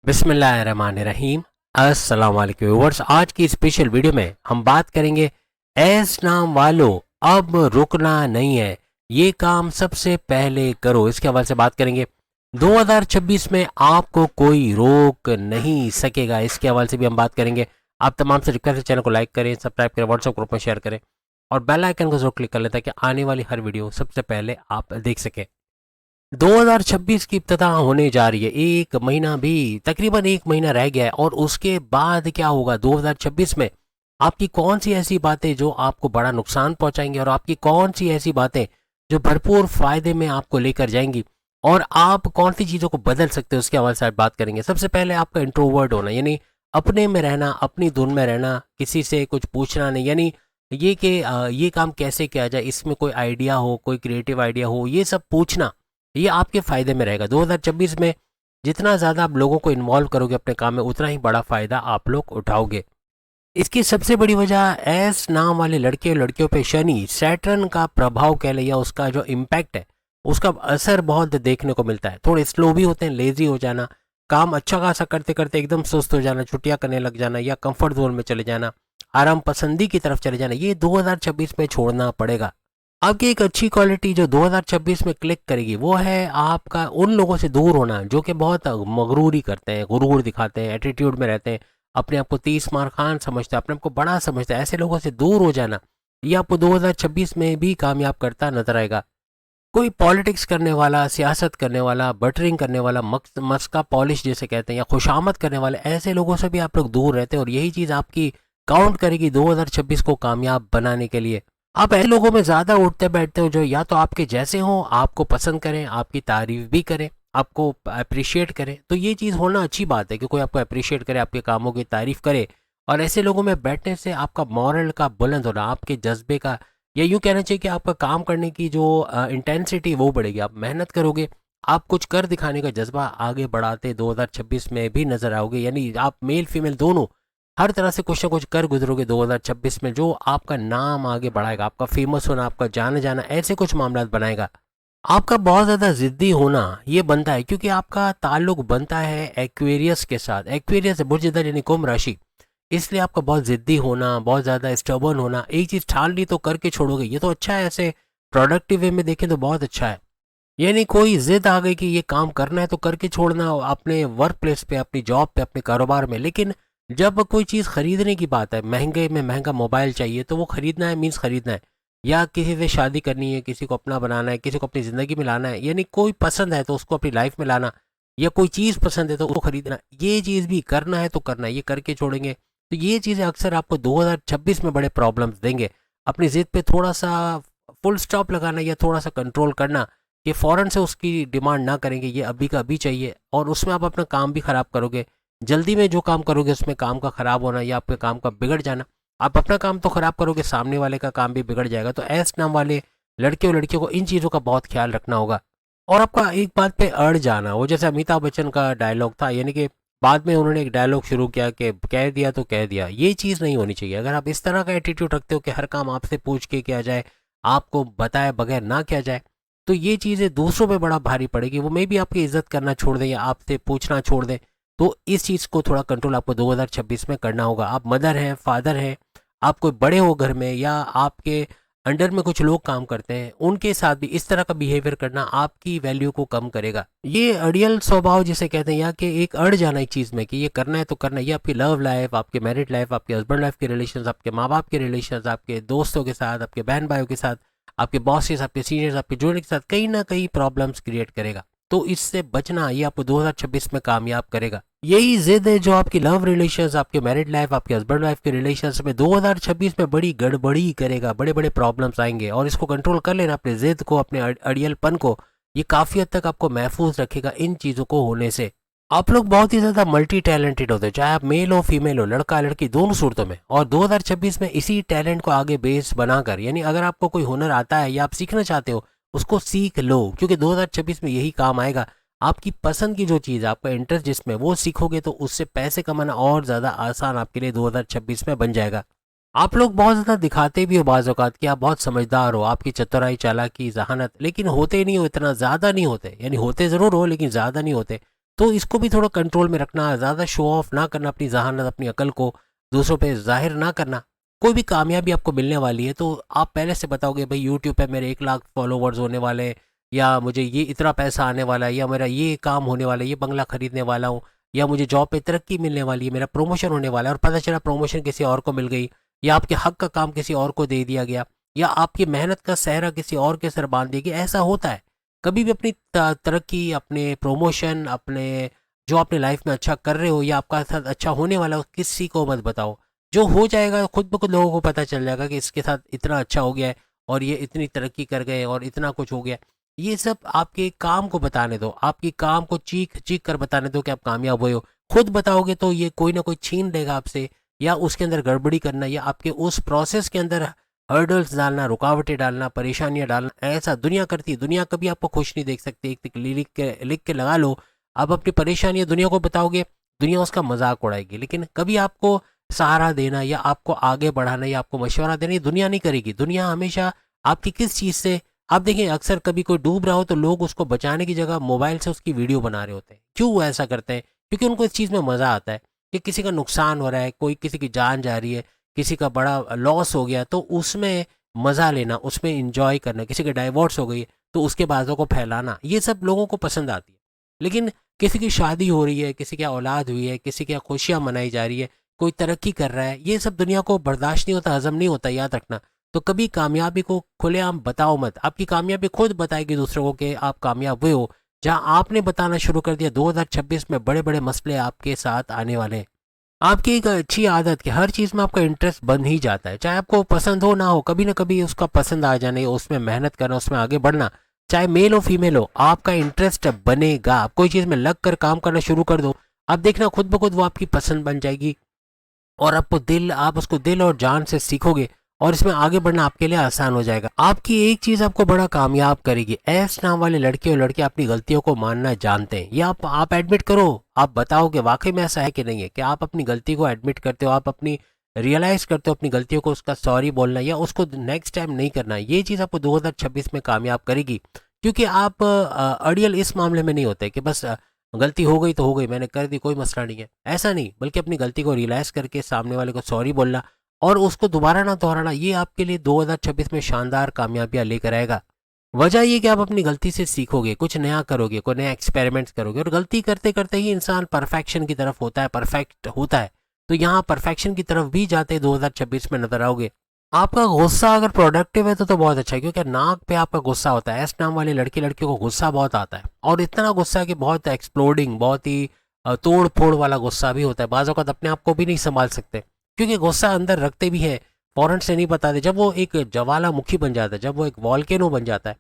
बिस्मिल्लाहिर्रहमानिर्रहीम। अस्सलाम वालेकुम व्यूअर्स, आज की स्पेशल वीडियो में हम बात करेंगे एस नाम वालों, अब रुकना नहीं है, ये काम सबसे पहले करो। इसके हवाले से बात करेंगे। 2026 में आपको कोई रोक नहीं सकेगा, इसके हवाले से भी हम बात करेंगे। आप तमाम से रिक्वेस्ट है, चैनल को लाइक करें, सब्सक्राइब करें, व्हाट्सएप ग्रुप में शेयर करें और बेल आइकन को जरूर क्लिक कर लें ताकि आने वाली हर वीडियो सबसे पहले आप देख सकें। 2026 की इब्तिदा होने जा रही है, एक महीना भी, तकरीबन एक महीना रह गया है। और उसके बाद क्या होगा 2026 में? आपकी कौन सी ऐसी बातें जो आपको बड़ा नुकसान पहुंचाएंगी और आपकी कौन सी ऐसी बातें जो भरपूर फायदे में आपको लेकर जाएंगी, और आप कौन सी चीज़ों को बदल सकते हो, उसके हवाले से आज बात करेंगे। सबसे पहले आपका इंट्रोवर्ट होना, यानी अपने में रहना, अपनी धुन में रहना, किसी से कुछ पूछना नहीं। यानी ये कि ये काम कैसे किया जाए, इसमें कोई आइडिया हो, कोई क्रिएटिव आइडिया हो, ये सब पूछना, ये आपके फ़ायदे में रहेगा। 2026 में जितना ज़्यादा आप लोगों को इन्वॉल्व करोगे अपने काम में, उतना ही बड़ा फ़ायदा आप लोग उठाओगे। इसकी सबसे बड़ी वजह एस नाम वाले लड़के और लड़कियों पे शनि सैटर्न का प्रभाव कह लें, या उसका जो इम्पैक्ट है, उसका असर बहुत देखने को मिलता है। थोड़े स्लो भी होते हैं, लेजी हो जाना, काम अच्छा खासा करते करते एकदम सुस्त हो जाना, छुट्टियां करने लग जाना, या कंफर्ट जोन में चले जाना, आराम पसंदी की तरफ चले जाना, ये 2026 में छोड़ना पड़ेगा। आपकी एक अच्छी क्वालिटी जो 2026 में क्लिक करेगी वो है आपका उन लोगों से दूर होना जो कि बहुत मगरूरी करते हैं, गुरूर दिखाते हैं, एटीट्यूड में रहते हैं, अपने आप को 30 मार खान समझते हैं, अपने आप को बड़ा समझते हैं। ऐसे लोगों से दूर हो जाना, ये आपको 2026 में भी कामयाब करता नजर आएगा। कोई पॉलिटिक्स करने वाला, सियासत करने वाला, बटरिंग करने वाला, मस्का पॉलिश जिसे कहते हैं, या खुशामद करने वाले, ऐसे लोगों से भी आप लोग दूर रहते हैं। और यही चीज़ आपकी काउंट करेगी 2026 को कामयाब बनाने के लिए। आप ऐसे लोगों में ज़्यादा उठते बैठते हो जो या तो आपके जैसे हों, आपको पसंद करें, आपकी तारीफ भी करें, आपको अप्रिशिएट करें। तो ये चीज़ होना अच्छी बात है कि कोई आपको अप्रिशिएट करे, आपके कामों की तारीफ करे। और ऐसे लोगों में बैठने से आपका मॉरल का बुलंद होना, आपके जज्बे का, या यूँ कहना चाहिए कि आपका काम करने की जो इंटेंसिटी वो बढ़ेगी, आप मेहनत करोगे, आप कुछ कर दिखाने का जज्बा आगे बढ़ाते 2026 में भी नजर आओगे। यानी आप मेल फीमेल दोनों हर तरह से कुछ ना कुछ कर गुजरोगे 2026 में, जो आपका नाम आगे बढ़ाएगा, आपका फेमस होना, आपका जाना जाना, ऐसे कुछ मामला बनाएगा। आपका बहुत ज़्यादा ज़िद्दी होना ये बनता है क्योंकि आपका ताल्लुक बनता है एक्वेरियस के साथ। एक्वेरियस है बुर्ज इधर यानी कुंभ राशि, इसलिए आपका बहुत ज़िद्दी होना, बहुत ज़्यादा स्टबर्न होना, एक चीज़ ठान ली तो करके छोड़ोगे, ये तो अच्छा है। ऐसे प्रोडक्टिव वे में देखें तो बहुत अच्छा है। यानी कोई जिद आ गई कि ये काम करना है तो करके छोड़ना अपने वर्क प्लेस पे, अपनी जॉब पे, अपने कारोबार में। लेकिन जब कोई चीज़ खरीदने की बात है, महंगे में महंगा मोबाइल चाहिए, तो वो खरीदना है मीन्स खरीदना है, या किसी से शादी करनी है, किसी को अपना बनाना है, किसी को अपनी ज़िंदगी में लाना है, यानी कोई पसंद है तो उसको अपनी लाइफ में लाना, या कोई चीज़ पसंद है तो उसको खरीदना, ये चीज़ भी करना है तो करना है, ये करके छोड़ेंगे। तो ये चीज़ें अक्सर आपको 2026 में बड़े प्रॉब्लम्स देंगे। अपनी ज़िद पे थोड़ा सा फुल स्टॉप लगाना या थोड़ा सा कंट्रोल करना, ये फ़ौरन से उसकी डिमांड ना करेंगे, ये अभी का अभी चाहिए, और उसमें आप अपना काम भी ख़राब करोगे। जल्दी में जो काम करोगे उसमें काम का ख़राब होना या आपके काम का बिगड़ जाना, आप अपना काम तो ख़राब करोगे, सामने वाले का काम भी बिगड़ जाएगा। तो एस नाम वाले लड़के और लड़कियों को इन चीज़ों का बहुत ख्याल रखना होगा। और आपका एक बात पे अड़ जाना, वो जैसे अमिताभ बच्चन का डायलॉग था, यानी कि बाद में उन्होंने एक डायलॉग शुरू किया कि कह दिया तो कह दिया, ये चीज़ नहीं होनी चाहिए। अगर आप इस तरह का एटीट्यूड रखते हो कि हर काम आपसे पूछ के किया जाए, आपको बताए बगैर ना किया जाए, तो ये चीज़ें दूसरों पे बड़ा भारी पड़ेगी। वो मे भी आपकी इज्जत करना छोड़ दें या आपसे पूछना छोड़ दें। तो इस चीज़ को थोड़ा कंट्रोल आपको 2026 में करना होगा। आप मदर हैं, फादर हैं, आप कोई बड़े हो घर में, या आपके अंडर में कुछ लोग काम करते हैं, उनके साथ भी इस तरह का बिहेवियर करना आपकी वैल्यू को कम करेगा। ये अड़ियल स्वभाव जिसे कहते हैं, या कि एक अड़ जाना एक चीज़ में कि ये करना है तो करना है, ये आपकी लव लाइफ, आपके मैरिड लाइफ, आपके हस्बैंड वाइफ के रिलेशन, आपके माँ बाप के रिलेशन, आपके दोस्तों के साथ, आपके बहन भाइयों के साथ, आपके बॉसेस, आपके सीनियर्स, आपके जूनियर के साथ कहीं ना कहीं प्रॉब्लम्स क्रिएट करेगा। तो इससे बचना ये आपको 2026 में कामयाब करेगा। यही जिद है जो आपकी लव रिलेशंस, आपके मैरिड लाइफ, आपके हस्बैंड वाइफ के रिलेशंस में 2026 में बड़ी गड़बड़ी करेगा, बड़े बड़े प्रॉब्लम्स आएंगे। और इसको कंट्रोल कर लेना, अपने जिद को, अपने अड़ियलपन को, ये काफ़ी हद तक आपको महफूज रखेगा इन चीज़ों को होने से। आप लोग बहुत ही ज़्यादा मल्टी टैलेंटेड होते हैं, चाहे आप मेल हो फीमेल हो, लड़का लड़की, दोनों सूरतों में। और 2026 में इसी टैलेंट को आगे बेस बनाकर, यानी अगर आपको कोई हुनर आता है या आप सीखना चाहते हो, उसको सीख लो, क्योंकि 2026 में यही काम आएगा। आपकी पसंद की जो चीज़, आपका इंटरेस्ट जिसमें, वो सीखोगे तो उससे पैसे कमाना और ज़्यादा आसान आपके लिए 2026 में बन जाएगा। आप लोग बहुत ज़्यादा दिखाते भी हो बाज़ औक़ात कि आप बहुत समझदार हो, आपकी चतुराई, चालाकी, ज़हानत, लेकिन होते नहीं हो, इतना ज़्यादा नहीं होते। यानी होते ज़रूर हो लेकिन ज़्यादा नहीं होते। तो इसको भी थोड़ा कंट्रोल में रखना, ज़्यादा शो ऑफ ना करना, अपनी जहानत अपनी अकल को दूसरों पे जाहिर ना करना। कोई भी कामयाबी आपको मिलने वाली है तो आप पहले से बताओगे भाई यूट्यूब पे मेरे 1 लाख फॉलोवर्स होने वाले हैं, या मुझे ये इतना पैसा आने वाला है, या मेरा ये काम होने वाला है, ये बंगला खरीदने वाला हूँ, या मुझे जॉब पे तरक्की मिलने वाली है, मेरा प्रमोशन होने वाला है, और पता चला प्रमोशन किसी और को मिल गई, या आपके हक का काम किसी और को दे दिया गया, या आपकी मेहनत का सहरा किसी और के सर बांध दिया गया। ऐसा होता है। कभी भी अपनी तरक्की, अपने प्रमोशन, अपने जो अपने लाइफ में अच्छा कर रहे हो या आपका साथ अच्छा होने वाला हो, किसी को मत बताओ। जो हो जाएगा खुद ब खुद लोगों को पता चल जाएगा कि इसके साथ इतना अच्छा हो गया है और ये इतनी तरक्की कर गए और इतना कुछ हो गया। ये सब आपके काम को बताने दो, आपकी काम को चीख चीख कर बताने दो कि आप कामयाब हुए हो। खुद बताओगे तो ये कोई ना कोई छीन लेगा आपसे, या उसके अंदर गड़बड़ी करना, या आपके उस प्रोसेस के अंदर हर्डल्स डालना, रुकावटें डालना, परेशानियां डालना। ऐसा दुनिया करती है। दुनिया कभी आपको खुश नहीं देख सकती। एक लिख के लगा लो, आप अपनी परेशानियां दुनिया को बताओगे, दुनिया उसका मजाक उड़ाएगी। लेकिन कभी आपको सहारा देना या आपको आगे बढ़ाना या आपको मशवरा देना ये दुनिया नहीं करेगी। दुनिया हमेशा आपकी किस चीज़ से, आप देखें अक्सर कभी कोई डूब रहा हो तो लोग उसको बचाने की जगह मोबाइल से उसकी वीडियो बना रहे होते हैं। क्यों वो ऐसा करते हैं? क्योंकि उनको इस चीज़ में मज़ा आता है कि किसी का नुकसान हो रहा है, कोई किसी की जान जा रही है, किसी का बड़ा लॉस हो गया, तो उसमें मज़ा लेना, उसमें इंजॉय करना, किसी की डाइवोर्स हो गई तो उसके बातों को फैलाना, ये सब लोगों को पसंद आती है। लेकिन किसी की शादी हो रही है, किसी की औलाद हुई है, किसी की यहाँ खुशियाँ मनाई जा रही है, कोई तरक्की कर रहा है, ये सब दुनिया को बर्दाश्त नहीं होता, हजम नहीं होता, याद रखना। तो कभी कामयाबी को खुलेआम बताओ मत। आपकी कामयाबी खुद बताएगी दूसरों को कि आप कामयाब हुए हो। जहां आपने बताना शुरू कर दिया, 2026 में बड़े बड़े मसले आपके साथ आने वाले हैं। आपकी एक अच्छी आदत कि हर चीज़ में आपका इंटरेस्ट बन ही जाता है, चाहे आपको पसंद हो ना हो, कभी ना कभी उसका पसंद आ जाने, उसमें मेहनत करना, उसमें आगे बढ़ना, चाहे मेल हो फीमेल हो, आपका इंटरेस्ट बनेगा। आप कोई चीज़ में लग कर काम करना शुरू कर दो, आप देखना खुद ब खुद वो आपकी पसंद बन जाएगी, और आप उसको दिल और जान से सीखोगे, और इसमें आगे बढ़ना आपके लिए आसान हो जाएगा। आपकी एक चीज आपको बड़ा कामयाब करेगी। एस नाम वाले लड़के और लड़के अपनी गलतियों को मानना जानते हैं। ये आप एडमिट करो, आप बताओ कि वाकई में ऐसा है कि नहीं है, कि आप अपनी गलती को एडमिट करते हो, आप अपनी रियलाइज करते हो अपनी गलतियों को, उसका सॉरी बोलना या उसको नेक्स्ट टाइम नहीं करना। ये चीज़ आपको 2026 में कामयाब करेगी। क्योंकि आप अड़ियल इस मामले में नहीं होते कि बस गलती हो गई तो हो गई, मैंने कर दी, कोई मसला नहीं है, ऐसा नहीं। बल्कि अपनी गलती को रियलाइज करके सामने वाले को सॉरी बोलना और उसको दोबारा ना दोहराना, ये आपके लिए 2026 में शानदार कामयाबियां लेकर आएगा। वजह ये कि आप अपनी गलती से सीखोगे, कुछ नया करोगे, कोई नया एक्सपेरिमेंट्स करोगे, और गलती करते करते ही इंसान परफेक्शन की तरफ होता है, परफेक्ट होता है। तो यहाँ परफेक्शन की तरफ भी जाते 2026 में नजर आओगे। आपका गुस्सा अगर प्रोडक्टिव है तो बहुत अच्छा है, क्योंकि नाक पे आपका गुस्सा होता है। एस नाम वाले लड़की लड़कियों को गुस्सा बहुत आता है, और इतना गुस्सा कि बहुत एक्सप्लोडिंग, बहुत ही तोड़ फोड़ वाला गुस्सा भी होता है। बाज़ औक़ात अपने आप को भी नहीं संभाल सकते, क्योंकि गुस्सा अंदर रखते भी है, फौरन से नहीं बताते। जब वो एक ज्वालामुखी बन जाता है, जब वो एक वॉल्केनो बन जाता है,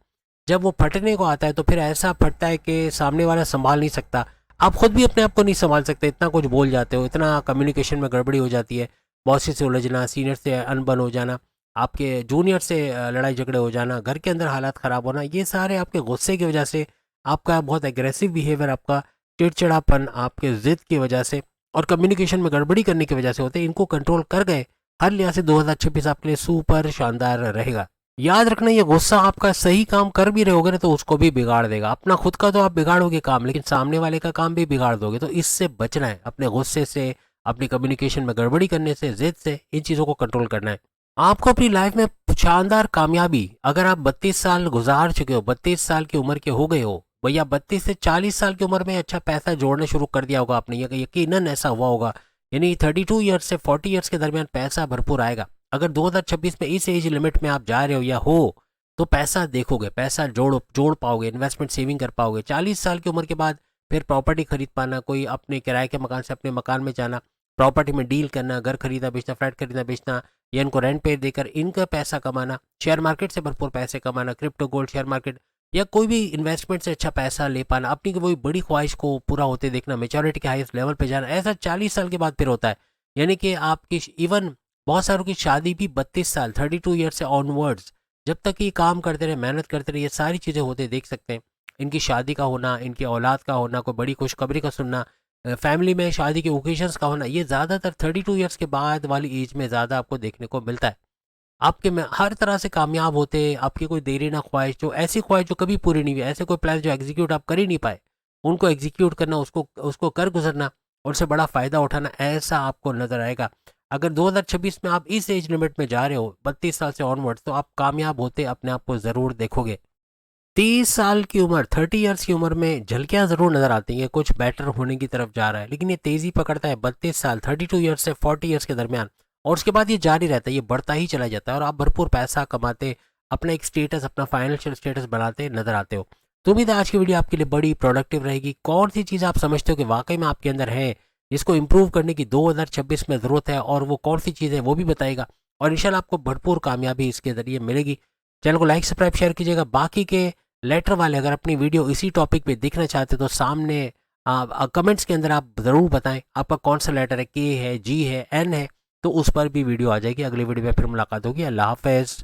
जब वो फटने को आता है, तो फिर ऐसा फटता है कि सामने वाला संभाल नहीं सकता। आप खुद भी अपने आप को नहीं संभाल सकते, इतना कुछ बोल जाते हो, इतना कम्युनिकेशन में गड़बड़ी हो जाती है। बॉस से उलझना, सीनियर से अनबन हो जाना, आपके जूनियर से लड़ाई झगड़े हो जाना, घर के अंदर हालात ख़राब होना, ये सारे आपके गुस्से की वजह से, आपका बहुत एग्रेसिव बिहेवियर, आपका चिड़चिड़ापन, आपके ज़िद की वजह से और कम्युनिकेशन में गड़बड़ी करने की वजह से होते हैं। इनको कंट्रोल कर गए, हर लिहाज से 2026 आपके लिए सुपर शानदार रहेगा। याद रखना, ये गुस्सा आपका सही काम कर भी रहोगे ना तो उसको भी बिगाड़ देगा। अपना खुद का तो आप बिगाड़ोगे काम, लेकिन सामने वाले का काम भी बिगाड़ दोगे। तो इससे बचना है, अपने गुस्से से, अपनी कम्युनिकेशन में गड़बड़ी करने से, जिद से, इन चीज़ों को कंट्रोल करना है। आपको अपनी लाइफ में शानदार कामयाबी, अगर आप 32 साल गुजार चुके हो, 32 साल की उम्र के हो गए हो भैया, 32 से 40 साल की उम्र में अच्छा पैसा जोड़ना शुरू कर दिया होगा आपने, यकीनन ऐसा हुआ होगा। यानी 32 ईयर्स से 40 ईयर्स के दरमियान पैसा भरपूर आएगा। अगर 2026 में इस एज लिमिट में आप जा रहे हो या हो, तो पैसा देखोगे, पैसा जोड़ पाओगे, इन्वेस्टमेंट सेविंग कर पाओगे। 40 साल की उम्र के बाद फिर प्रॉपर्टी खरीद पाना, कोई अपने किराए के मकान से अपने मकान में जाना, प्रॉपर्टी में डील करना, घर खरीदना बेचना, फ्लैट खरीदना बेचना, या इनको रेंट पे देकर इनका पैसा कमाना, शेयर मार्केट से भरपूर पैसे कमाना, क्रिप्टो गोल्ड शेयर मार्केट या कोई भी इन्वेस्टमेंट से अच्छा पैसा ले पाना, अपनी कोई बड़ी ख्वाहिश को पूरा होते देखना, मेच्योरिटी के हाईएस्ट लेवल पे जाना, ऐसा 40 साल के बाद फिर होता है। यानी कि आपकी इवन बहुत सारों की शादी भी 32 साल 32 ईयर से ऑनवर्ड्स, जब तक ये काम करते रहे, मेहनत करते रहे, ये सारी चीज़ें होते देख सकते हैं। इनकी शादी का होना, इनकी औलाद का होना, कोई बड़ी खुशखबरी का सुनना, फैमिली में शादी के ओकेजन्स का होना, ये ज़्यादातर 32 ईयर्स के बाद वाली एज में ज़्यादा आपको देखने को मिलता है। आपके में हर तरह से कामयाब होते, आपकी कोई देरी ना ख्वाहिश, जो ऐसी ख्वाहिश जो कभी पूरी नहीं हुई, ऐसे कोई प्लान जो एग्जीक्यूट आप कर ही नहीं पाए, उनको एग्जीक्यूट करना, उसको उसको कर गुजरना और उससे बड़ा फ़ायदा उठाना, ऐसा आपको नज़र आएगा। अगर 2026 में आप इस एज लिमिट में जा रहे हो 32 साल से ऑनवर्ड्स, तो आप कामयाब होते अपने आप को ज़रूर देखोगे। 30 साल की उम्र, 30 ईयर्स की उम्र में झलकियां ज़रूर नज़र आती हैं, कुछ बेटर होने की तरफ जा रहा है, लेकिन ये तेज़ी पकड़ता है 32 साल 32 ईयर्स से 40 ईयर्स के दरमियान, और उसके बाद ये जारी रहता है, ये बढ़ता ही चला जाता है और आप भरपूर पैसा कमाते, अपना एक स्टेटस, अपना फाइनेंशियल स्टेटस बनाते नजर आते हो। तो उम्मीद है आज की वीडियो आपके लिए बड़ी प्रोडक्टिव रहेगी। कौन सी चीज़ आप समझते हो कि वाकई में आपके अंदर है, जिसको इम्प्रूव करने की 2026 में ज़रूरत है, और वो कौन सी चीज़ है वो भी बताएगा, और इंशाल्लाह आपको भरपूर कामयाबी इसके ज़रिए मिलेगी। चैनल को लाइक सब्सक्राइब शेयर कीजिएगा। बाकी के लेटर वाले अगर अपनी वीडियो इसी टॉपिक पे देखना चाहते तो सामने कमेंट्स के अंदर आप ज़रूर बताएं आपका कौन सा लेटर है, के है, जी है, एन है, तो उस पर भी वीडियो आ जाएगी। अगली वीडियो में फिर मुलाकात होगी। अल्लाह हाफ़िज़।